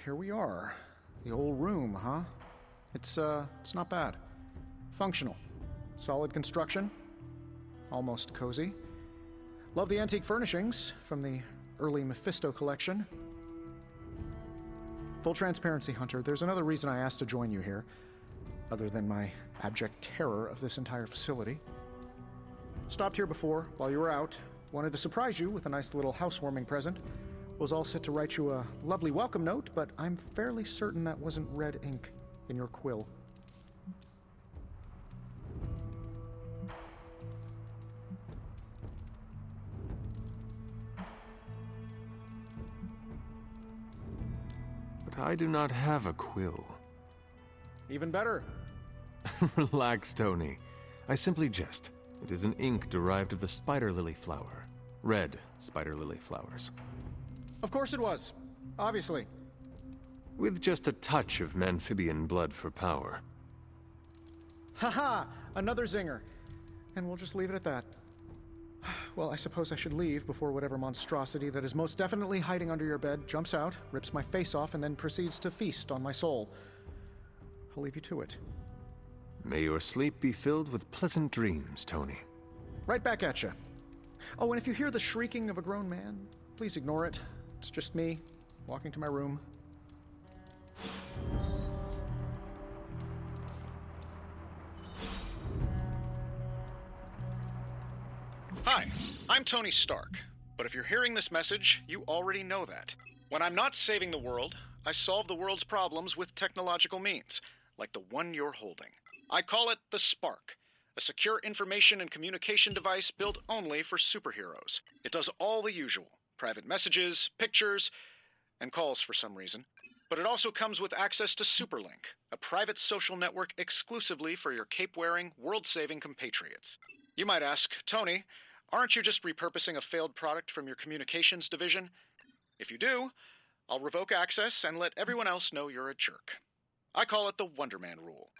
here we are. The old room, huh? It's not bad. Functional. Solid construction. Almost cozy. Love the antique furnishings from the early Mephisto collection. Full transparency, Hunter, there's another reason I asked to join you here, other than my abject terror of this entire facility. Stopped here before, while you were out. Wanted to surprise you with a nice little housewarming present. Was all set to write you a lovely welcome note, but I'm fairly certain that wasn't red ink in your quill. But I do not have a quill. Even better. Relax, Tony. I simply jest. It is an ink derived of the spider lily flower. Red spider lily flowers. Of course it was. Obviously. With just a touch of Memphibian blood for power. Haha! Another zinger. And we'll just leave it at that. Well, I suppose I should leave before whatever monstrosity that is most definitely hiding under your bed jumps out, rips my face off, and then proceeds to feast on my soul. I'll leave you to it. May your sleep be filled with pleasant dreams, Tony. Right back at you. Oh, and if you hear the shrieking of a grown man, please ignore it. It's just me, walking to my room. Hi, I'm Tony Stark, but if you're hearing this message, you already know that. When I'm not saving the world, I solve the world's problems with technological means, like the one you're holding. I call it the Spark, a secure information and communication device built only for superheroes. It does all the usual. Private messages, pictures, and calls for some reason. But it also comes with access to Superlink, a private social network exclusively for your cape-wearing, world-saving compatriots. You might ask, Tony, aren't you just repurposing a failed product from your communications division? If you do, I'll revoke access and let everyone else know you're a jerk. I call it the Wonder Man rule.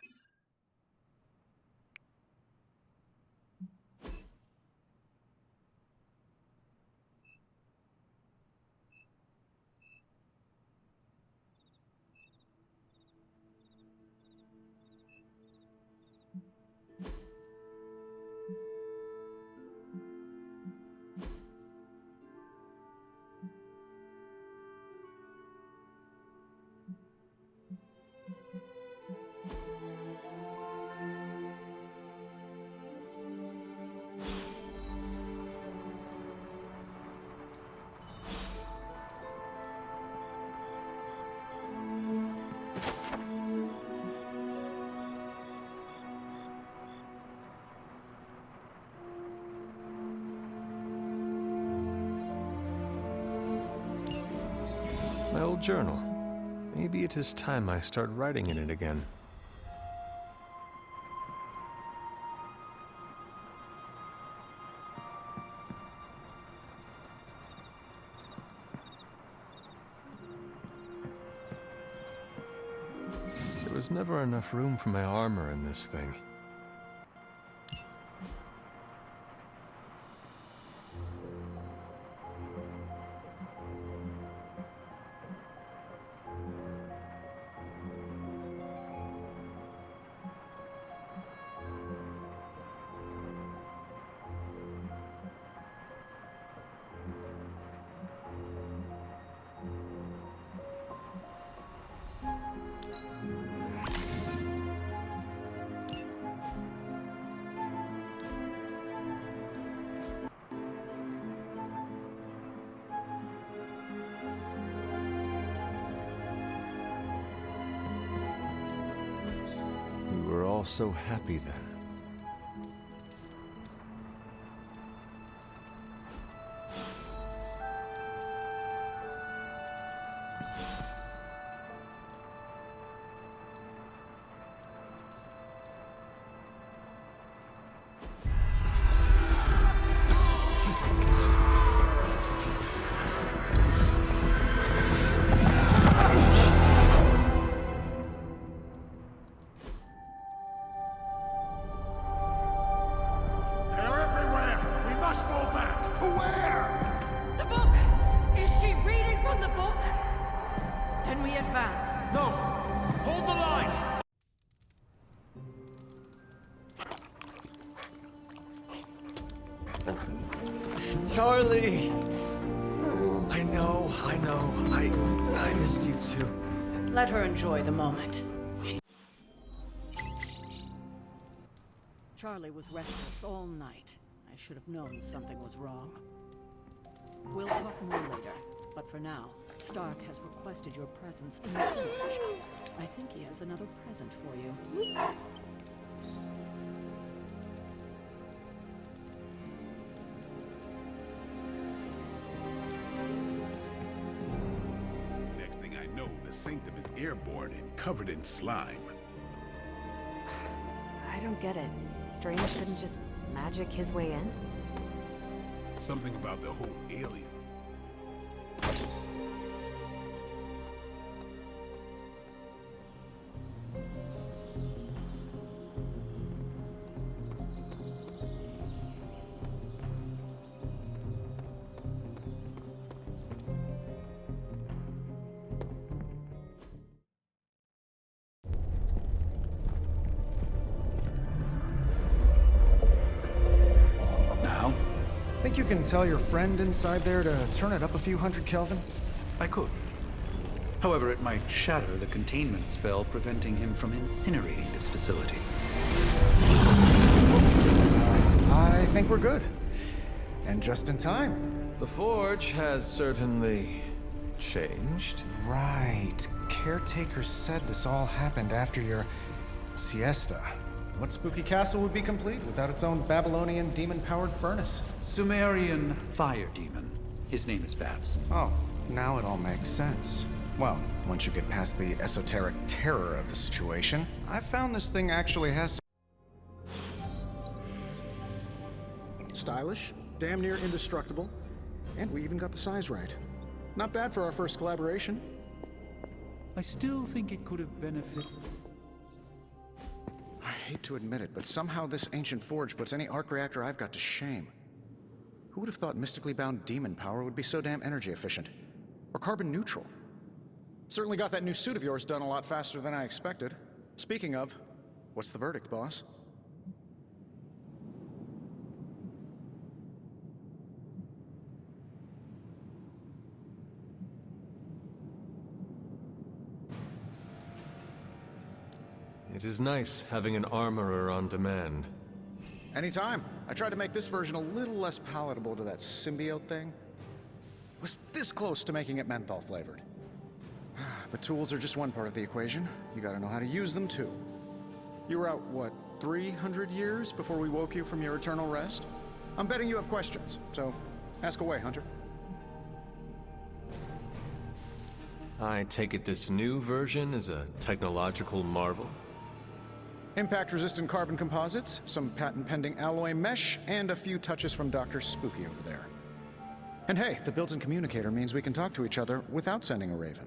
My old journal. Maybe it is time I start writing in it again. There was never enough room for my armor in this thing. We were all so happy then. Only advance. No! Hold the line! Charlie! I know. I missed you too. Let her enjoy the moment. Charlie was restless all night. I should have known something was wrong. We'll talk more later, but for now, Stark has requested your presence in the village. I think he has another present for you. Next thing I know, the Sanctum is airborne and covered in slime. I don't get it. Strange couldn't just magic his way in? Something about the whole alien. Think you can tell your friend inside there to turn it up a few hundred Kelvin? I could. However, it might shatter the containment spell preventing him from incinerating this facility. I think we're good. And just in time. The Forge has certainly changed. Right. Caretaker said this all happened after your siesta. What spooky castle would be complete without its own Babylonian demon-powered furnace? Sumerian fire demon. His name is Babs. Oh, now it all makes sense. Well, once you get past the esoteric terror of the situation, I've found this thing actually has stylish, damn near indestructible, and we even got the size right. Not bad for our first collaboration. I still think it could have benefited. I hate to admit it, but somehow this ancient forge puts any arc reactor I've got to shame. Who would have thought mystically bound demon power would be so damn energy efficient? Or carbon neutral? Certainly got that new suit of yours done a lot faster than I expected. Speaking of, what's the verdict, boss? It is nice having an armorer on demand. Anytime. I tried to make this version a little less palatable to that symbiote thing. Was this close to making it menthol flavored. But tools are just one part of the equation. You gotta know how to use them too. You were out, what, 300 years before we woke you from your eternal rest? I'm betting you have questions, so ask away, Hunter. I take it this new version is a technological marvel? Impact-resistant carbon composites, some patent-pending alloy mesh, and a few touches from Dr. Spooky over there. And hey, the built-in communicator means we can talk to each other without sending a raven.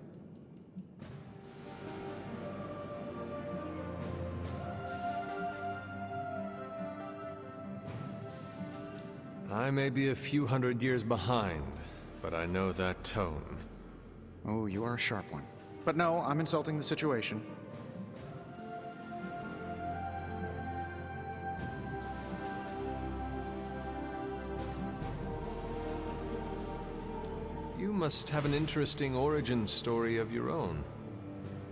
I may be a few hundred years behind, but I know that tone. Oh, you are a sharp one. But no, I'm insulting the situation. You must have an interesting origin story of your own.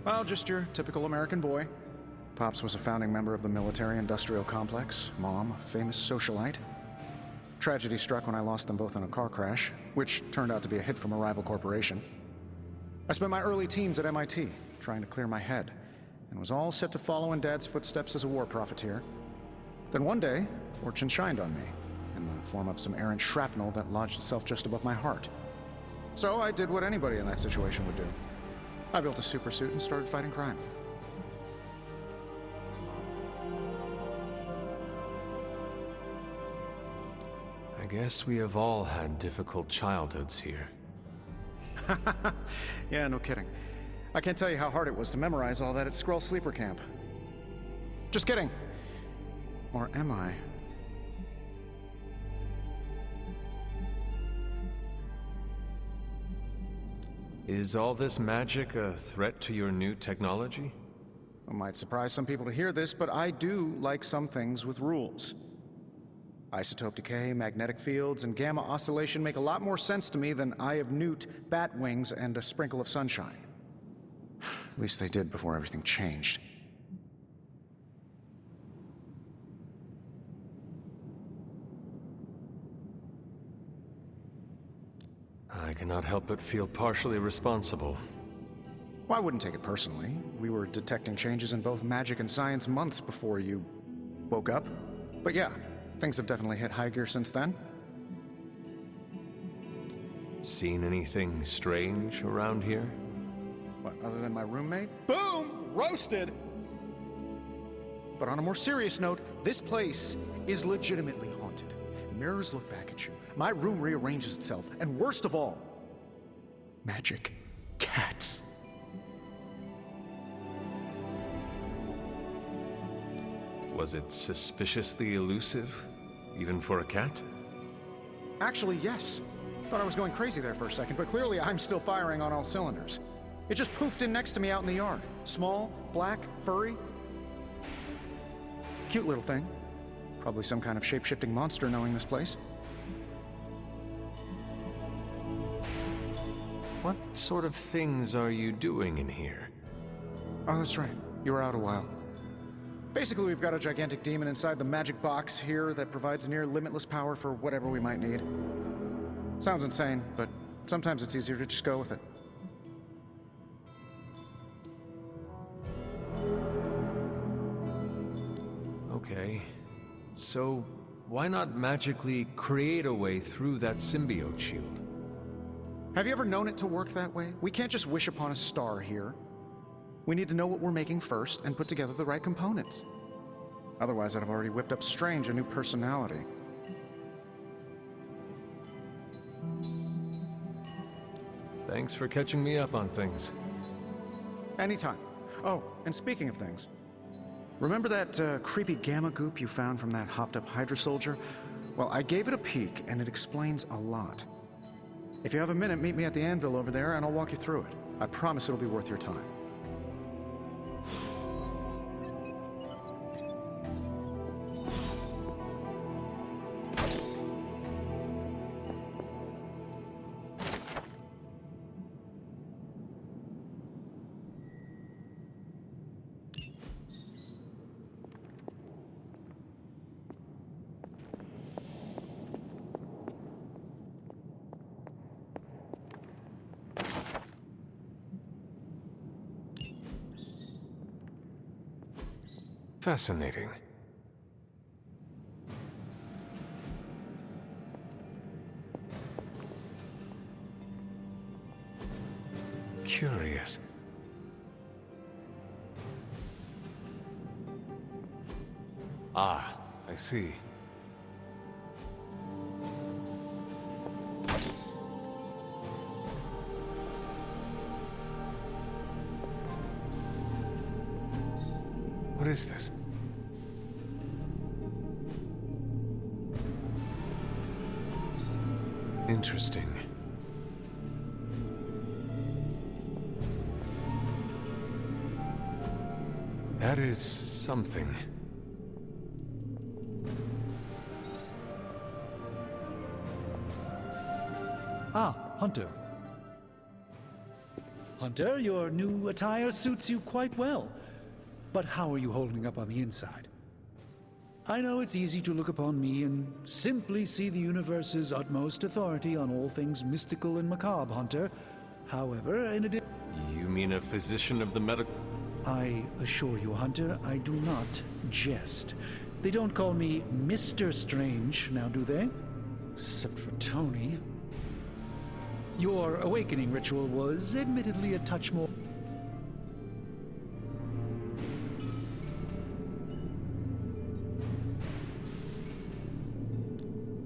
Well, just your typical American boy. Pops was a founding member of the military-industrial complex. Mom, a famous socialite. Tragedy struck when I lost them both in a car crash, which turned out to be a hit from a rival corporation. I spent my early teens at MIT, trying to clear my head, and was all set to follow in Dad's footsteps as a war profiteer. Then one day, fortune shined on me, in the form of some errant shrapnel that lodged itself just above my heart. So I did what anybody in that situation would do. I built a supersuit and started fighting crime. I guess we have all had difficult childhoods here. Yeah, no kidding. I can't tell you how hard it was to memorize all that at Skrull Sleeper Camp. Just kidding. Or am I? Is all this magic a threat to your new technology? It might surprise some people to hear this, but I do like some things with rules. Isotope decay, magnetic fields, and gamma oscillation make a lot more sense to me than Eye of Newt, bat wings, and a sprinkle of sunshine. At least they did before everything changed. I cannot help but feel partially responsible. Well, I wouldn't take it personally. We were detecting changes in both magic and science months before you woke up. But yeah, things have definitely hit high gear since then. Seen anything strange around here? What, other than my roommate? Boom! Roasted! But on a more serious note, this place is legitimately haunted. Mirrors look back at you. My room rearranges itself. And worst of all, magic cats. Was it suspiciously elusive, even for a cat? Actually, yes. Thought I was going crazy there for a second, but clearly I'm still firing on all cylinders. It just poofed in next to me out in the yard. Small, black, furry. Cute little thing. Probably some kind of shape-shifting monster knowing this place. What sort of things are you doing in here? Oh, that's right. You were out a while. Basically, we've got a gigantic demon inside the magic box here that provides near limitless power for whatever we might need. Sounds insane, but sometimes it's easier to just go with it. Okay. So, why not magically create a way through that symbiote shield? Have you ever known it to work that way? We can't just wish upon a star here. We need to know what we're making first and put together the right components. Otherwise, I'd have already whipped up Strange a new personality. Thanks for catching me up on things. Anytime. Oh, and speaking of things, remember that creepy gamma goop you found from that hopped-up Hydra soldier? Well, I gave it a peek, and it explains a lot. If you have a minute, meet me at the anvil over there, and I'll walk you through it. I promise it'll be worth your time. Fascinating. Curious. Ah, I see. What is this? Interesting. That is something. Ah, Hunter. Hunter, your new attire suits you quite well. But how are you holding up on the inside? I know it's easy to look upon me and simply see the universe's utmost authority on all things mystical and macabre, Hunter. However, in addition... You mean a physician of the medical... I assure you, Hunter, I do not jest. They don't call me Mr. Strange, now do they? Except for Tony. Your awakening ritual was admittedly a touch more...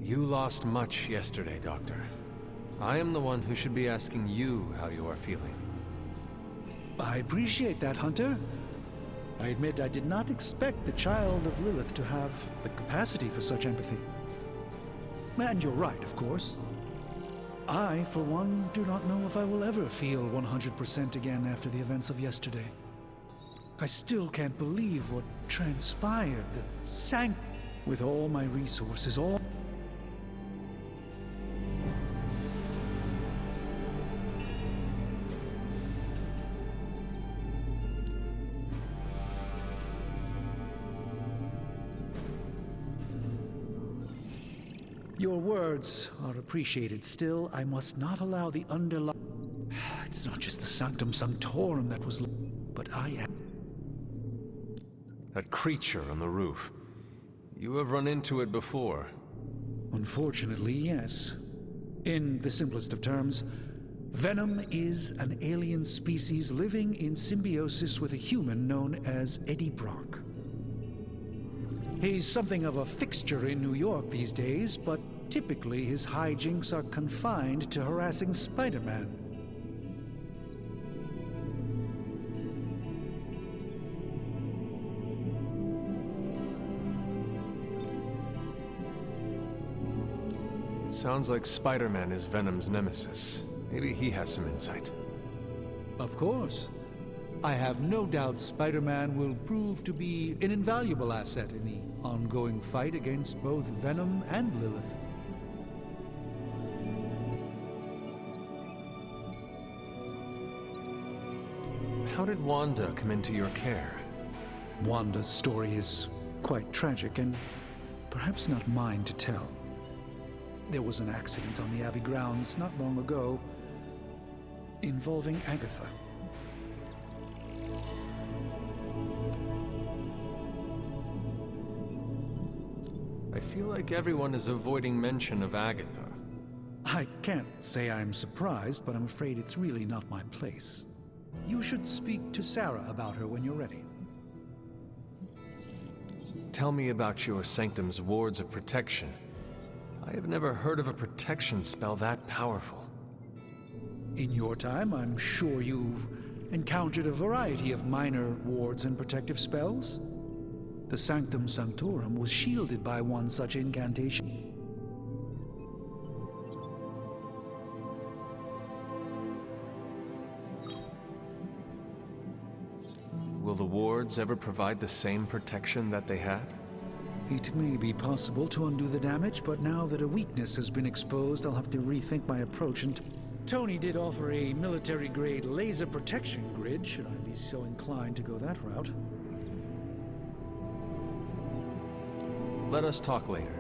You lost much yesterday, Doctor. I am the one who should be asking you how you are feeling. I appreciate that, Hunter. I admit I did not expect the child of Lilith to have the capacity for such empathy. And you're right, of course. I, for one, do not know if I will ever feel 100% again after the events of yesterday. I still can't believe what transpired, the sank with all my resources, all... Your words are appreciated. Still, I must not allow the underlying... It's not just the Sanctum Sanctorum that was... But I am... That creature on the roof. You have run into it before. Unfortunately, yes. In the simplest of terms, Venom is an alien species living in symbiosis with a human known as Eddie Brock. He's something of a fixture in New York these days, but typically his hijinks are confined to harassing Spider-Man. It sounds like Spider-Man is Venom's nemesis. Maybe he has some insight. Of course. I have no doubt Spider-Man will prove to be an invaluable asset in the ongoing fight against both Venom and Lilith. How did Wanda come into your care? Wanda's story is quite tragic and perhaps not mine to tell. There was an accident on the Abbey grounds not long ago involving Agatha. I feel like everyone is avoiding mention of Agatha. I can't say I'm surprised, but I'm afraid it's really not my place. You should speak to Sarah about her when you're ready. Tell me about your Sanctum's wards of protection. I have never heard of a protection spell that powerful. In your time, I'm sure you've encountered a variety of minor wards and protective spells. The Sanctum Sanctorum was shielded by one such incantation. Will the wards ever provide the same protection that they had? It may be possible to undo the damage, but now that a weakness has been exposed, I'll have to rethink my approach. And Tony did offer a military-grade laser protection grid, should I be so inclined to go that route. Let us talk later.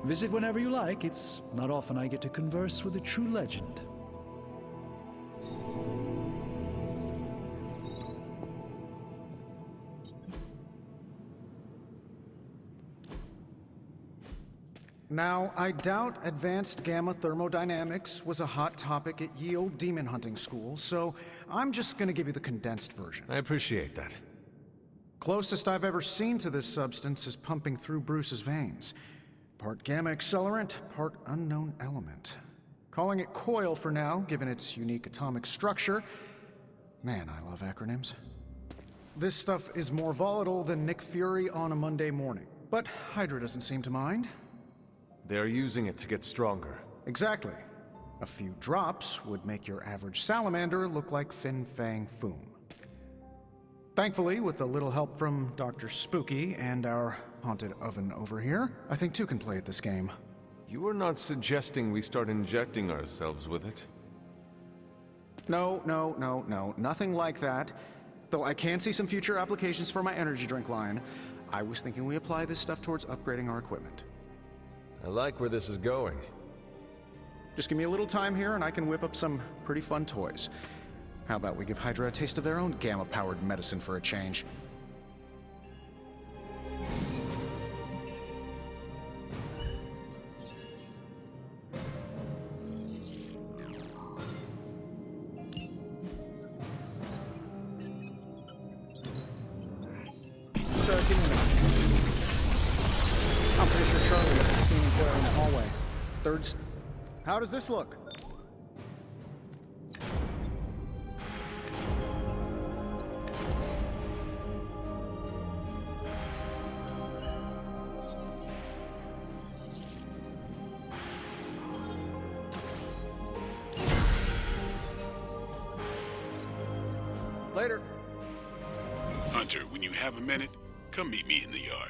Visit whenever you like. It's not often I get to converse with a true legend. Now, I doubt advanced gamma thermodynamics was a hot topic at Ye Olde Demon Hunting School, so I'm just gonna give you the condensed version. I appreciate that. Closest I've ever seen to this substance is pumping through Bruce's veins. Part gamma accelerant, part unknown element. Calling it Coil for now, given its unique atomic structure. Man, I love acronyms. This stuff is more volatile than Nick Fury on a Monday morning. But Hydra doesn't seem to mind. They're using it to get stronger. Exactly. A few drops would make your average salamander look like Fin Fang Foom. Thankfully, with a little help from Dr. Spooky and our haunted oven over here, I think two can play at this game. You are not suggesting we start injecting ourselves with it? No, nothing like that. Though I can see some future applications for my energy drink line. I was thinking we apply this stuff towards upgrading our equipment. I like where this is going. Just give me a little time here and I can whip up some pretty fun toys. How about we give Hydra a taste of their own gamma-powered medicine for a change? Give me a minute. I'm pretty sure Charlie left the steaming coil in the hallway. How does this look? Later. Hunter, when you have a minute, come meet me in the yard.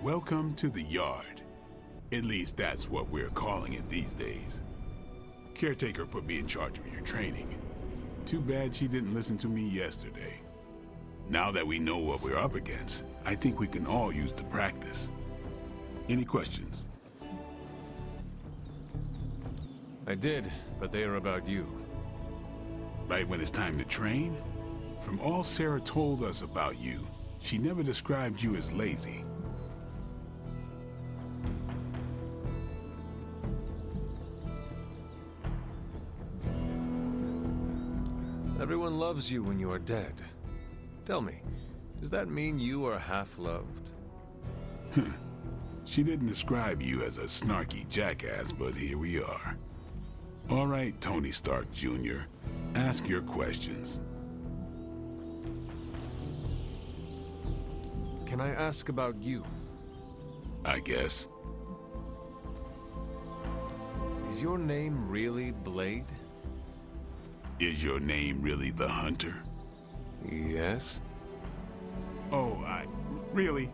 Welcome to the yard. At least that's what we're calling it these days. Caretaker put me in charge of your training. Too bad she didn't listen to me yesterday. Now that we know what we're up against, I think we can all use the practice. Any questions? I did, but they are about you. Right when it's time to train? From all Sarah told us about you, she never described you as lazy. Everyone loves you when you are dead. Tell me, does that mean you are half-loved? She didn't describe you as a snarky jackass, but here we are. All right, Tony Stark Jr., ask your questions. Can I ask about you? I guess. Is your name really Blade? Is your name really the Hunter? Yes. Oh, really?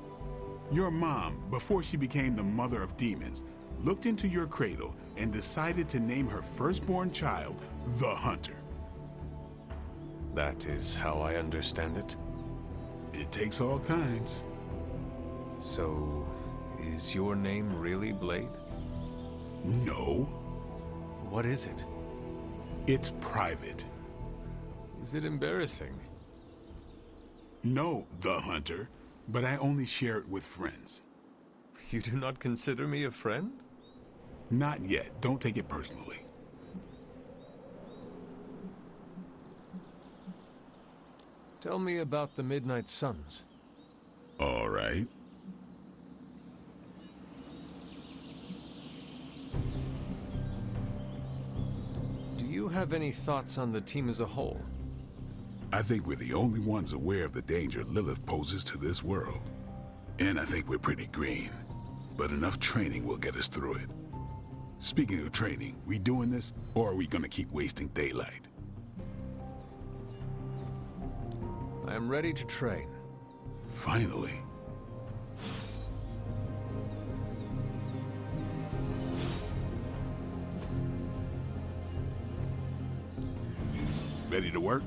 Your mom, before she became the mother of demons, looked into your cradle and decided to name her firstborn child the Hunter. That is how I understand it. It takes all kinds. So, is your name really Blade? No. What is it? It's private. Is it embarrassing? No, the Hunter, but I only share it with friends. You do not consider me a friend? Not yet. Don't take it personally. Tell me about the Midnight Suns. All right. Do you have any thoughts on the team as a whole? I think we're the only ones aware of the danger Lilith poses to this world. And I think we're pretty green. But enough training will get us through it. Speaking of training, we doing this, or are we gonna keep wasting daylight? I am ready to train. Finally. Ready to work?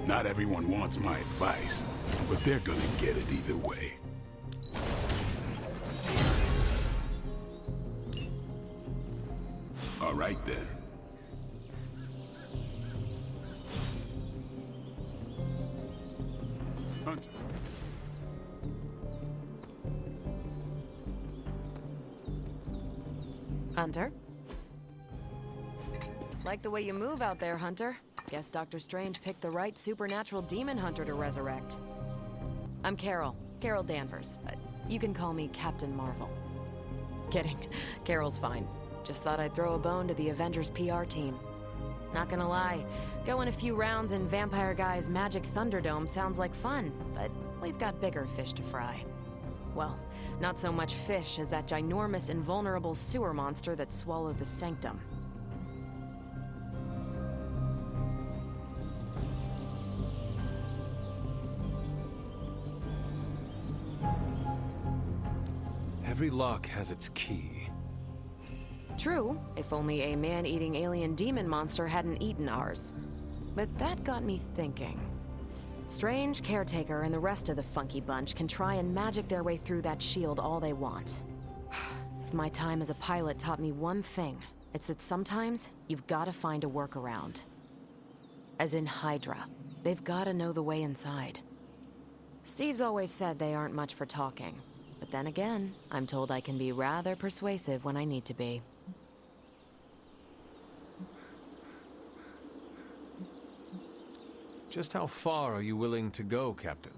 Not everyone wants my advice, but they're gonna get it either way. All right then. Hunter. Hunter? Like the way you move out there, Hunter. Guess Dr. Strange picked the right supernatural demon hunter to resurrect. I'm Carol Danvers, but you can call me Captain Marvel. Kidding, Carol's fine. Just thought I'd throw a bone to the Avengers PR team. Not gonna lie, going a few rounds in Vampire Guy's Magic Thunderdome sounds like fun, but we've got bigger fish to fry. Well, not so much fish as that ginormous invulnerable sewer monster that swallowed the Sanctum. Every lock has its key. True, if only a man-eating alien demon monster hadn't eaten ours. But that got me thinking. Strange, Caretaker, and the rest of the funky bunch can try and magic their way through that shield all they want. If my time as a pilot taught me one thing, it's that sometimes you've gotta find a workaround. As in Hydra, they've gotta know the way inside. Steve's always said they aren't much for talking. But then again, I'm told I can be rather persuasive when I need to be. Just how far are you willing to go, Captain?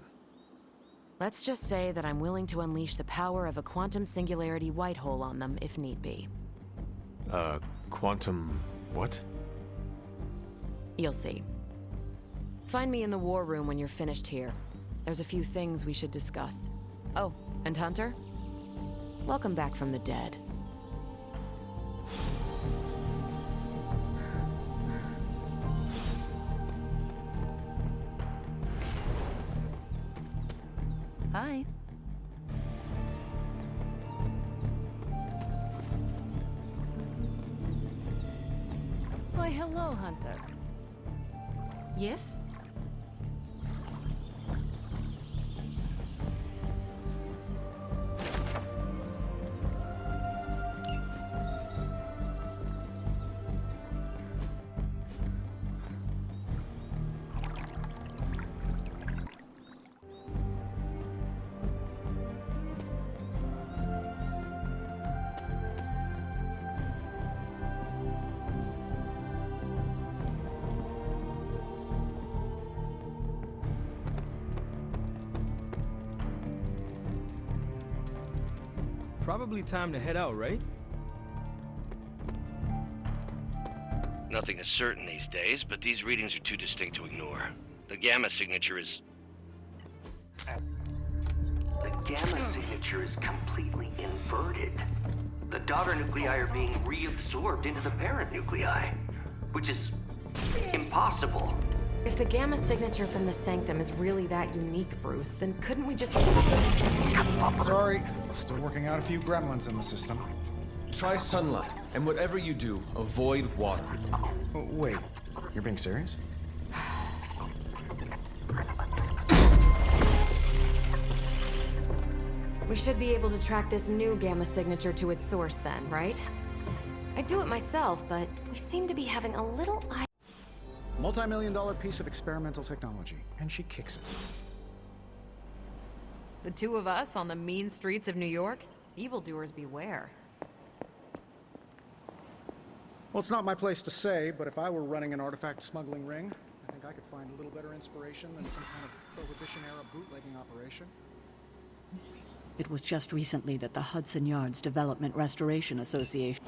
Let's just say that I'm willing to unleash the power of a quantum singularity white hole on them if need be. Quantum... what? You'll see. Find me in the war room when you're finished here. There's a few things we should discuss. Oh, and Hunter? Welcome back from the dead. Hi. Why, hello, Hunter. Yes? Probably time to head out, right? Nothing is certain these days, but these readings are too distinct to ignore. The gamma signature is... The gamma signature is completely inverted. The daughter nuclei are being reabsorbed into the parent nuclei, which is impossible. If the gamma signature from the Sanctum is really that unique, Bruce, then couldn't we just... Sorry, still working out a few gremlins in the system. Try sunlight, and whatever you do, avoid water. Oh, wait, you're being serious? We should be able to track this new gamma signature to its source then, right? I'd do it myself, but we seem to be having a little... Multi-million-dollar piece of experimental technology, and she kicks it. The two of us on the mean streets of New York? Evildoers beware. Well, it's not my place to say, but if I were running an artifact smuggling ring, I think I could find a little better inspiration than some kind of Prohibition-era bootlegging operation. It was just recently that the Hudson Yards Development Restoration Association